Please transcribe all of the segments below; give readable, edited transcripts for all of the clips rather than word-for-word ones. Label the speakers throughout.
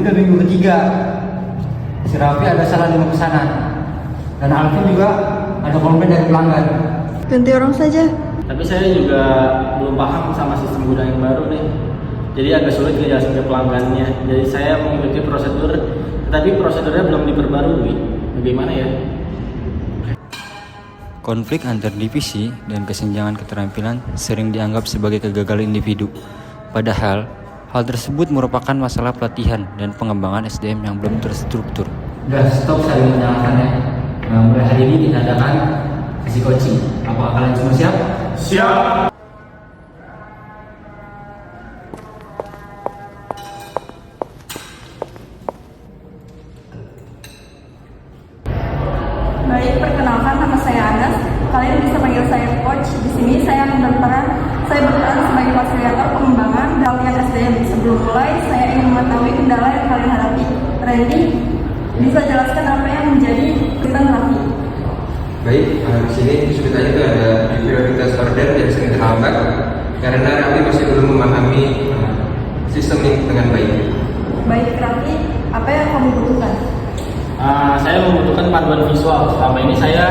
Speaker 1: udah minggu ketiga. Si Raffi ada salah dengan pesanan. Dan Alvin juga ada komplain dari pelanggan.
Speaker 2: Ganti orang saja.
Speaker 3: Tapi saya juga belum paham sama sistem gudang yang baru nih. Jadi agak sulit ngejelasin ke pelanggannya. Jadi saya mengikuti prosedur, tetapi prosedurnya belum diperbarui. Bagaimana ya?
Speaker 4: Konflik antar divisi dan kesenjangan keterampilan sering dianggap sebagai kegagalan individu. Padahal, hal tersebut merupakan masalah pelatihan dan pengembangan SDM yang belum terstruktur.
Speaker 1: Udah stop saling menyalahkan ya. Mulai hari ini diadakan sesi coaching. Apakah kalian semua siap?
Speaker 5: Siap.
Speaker 2: Baik, perkenalkan nama saya Anas. Kalian bisa panggil saya Coach. Di sini saya berperan sebagai fasilitator pengembangan pelatihan SDM. Sebelum mulai, saya ingin mengetahui kendala yang kalian hadapi. Randy, bisa jelaskan apa yang menjadi kesulitan Raffi?
Speaker 6: Baik, di sini kesulitannya itu ada di prioritas order yang sering terhambat karena Raffi masih belum memahami sistem ini dengan baik.
Speaker 2: Baik, Raffi, apa yang kamu butuhkan?
Speaker 3: Saya membutuhkan panduan visual. Selama ini saya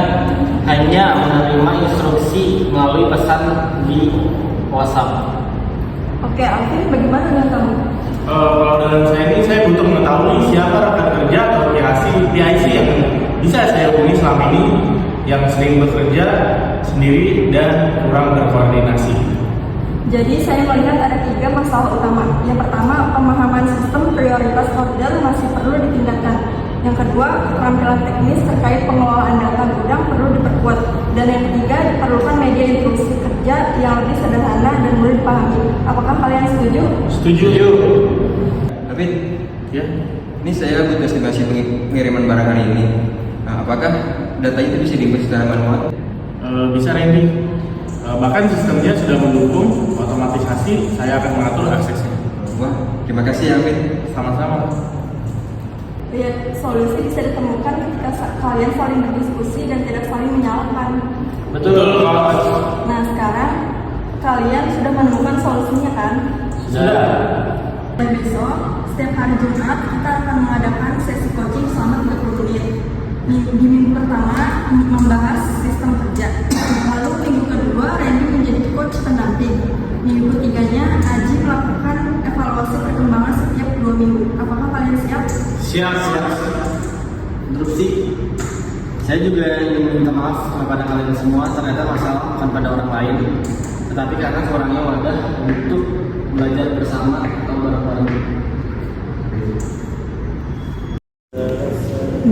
Speaker 3: hanya menerima instruksi melalui pesan di WhatsApp.
Speaker 2: Oke, Alvin, bagaimana dengan kamu?
Speaker 5: Kalau dengan saya ini, saya butuh mengetahui siapa rekan kerja atau PIC yang bisa saya hubungi selama ini, yang sering bekerja sendiri dan kurang berkoordinasi.
Speaker 2: Jadi saya melihat ada 3 masalah utama. Yang pertama, pemahaman sistem prioritas order masih perlu ditingkatkan. Yang kedua, keterampilan teknis terkait pengelolaan data gudang perlu diperkuat. Dan yang ketiga, diperlukan media instruksi kerja yang lebih sederhana dan mudah dipahami. Apakah kalian setuju?
Speaker 5: Setuju.
Speaker 6: Tapi,
Speaker 5: Ya.
Speaker 6: ini saya butuh estimasi pengiriman barang hari ini. Apakah data itu bisa diinput secara manual?
Speaker 5: Bisa Randy. Bahkan sistemnya sudah mendukung otomatisasi. Saya akan mengatur aksesnya.
Speaker 6: Wah, terima kasih Amin.
Speaker 5: Sama-sama.
Speaker 2: Ya, solusi bisa ditemukan ketika kalian saling berdiskusi dan tidak saling menyalahkan.
Speaker 5: Betul.
Speaker 2: Nah, sekarang kalian sudah menemukan solusinya kan?
Speaker 5: Sudah.
Speaker 2: Dan besok, setiap hari Jumat kita akan mengadakan sesi coaching selama 30 menit. Di minggu pertama membahas sistem kerja. Lalu minggu kedua Randy menjadi coach pendamping. Minggu ketiganya Aji melakukan evaluasi perkembangan setiap 2 minggu. Apakah kalian siap?
Speaker 5: Siap.
Speaker 3: Interupsi. Saya juga ingin minta maaf kepada kalian semua. Ternyata masalah bukan pada orang lain, tetapi karena kurangnya wadah untuk belajar bersama atau bareng-bareng.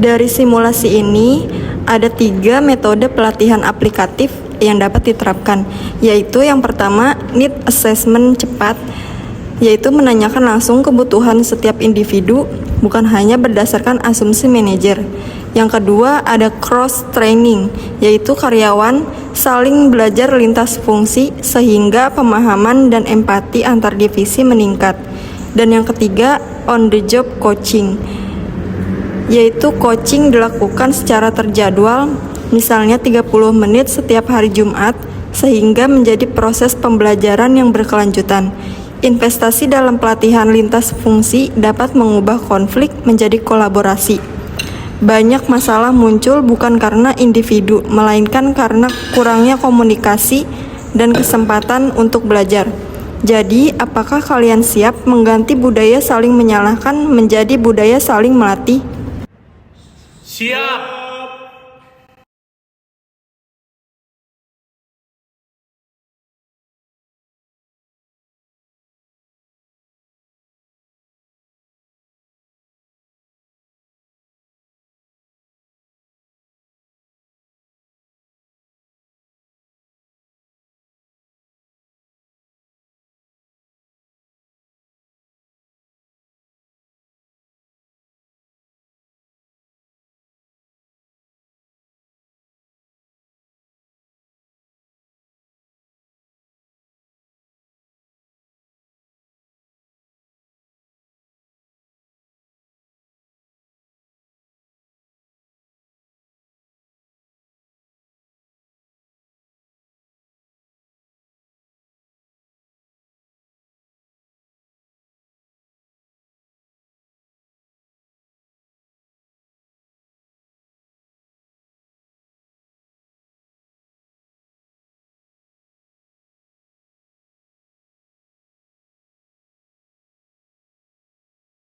Speaker 2: Dari simulasi ini, ada 3 metode pelatihan aplikatif yang dapat diterapkan, yaitu yang pertama, need assessment cepat, yaitu menanyakan langsung kebutuhan setiap individu, bukan hanya berdasarkan asumsi manajer. Yang kedua, ada cross training, yaitu karyawan saling belajar lintas fungsi sehingga pemahaman dan empati antar divisi meningkat. Dan yang ketiga, on the job coaching, yaitu coaching dilakukan secara terjadwal, misalnya 30 menit setiap hari Jumat, sehingga menjadi proses pembelajaran yang berkelanjutan. Investasi dalam pelatihan lintas fungsi dapat mengubah konflik menjadi kolaborasi. Banyak masalah muncul bukan karena individu, melainkan karena kurangnya komunikasi dan kesempatan untuk belajar. Jadi, apakah kalian siap mengganti budaya saling menyalahkan menjadi budaya saling melatih?
Speaker 5: Siap.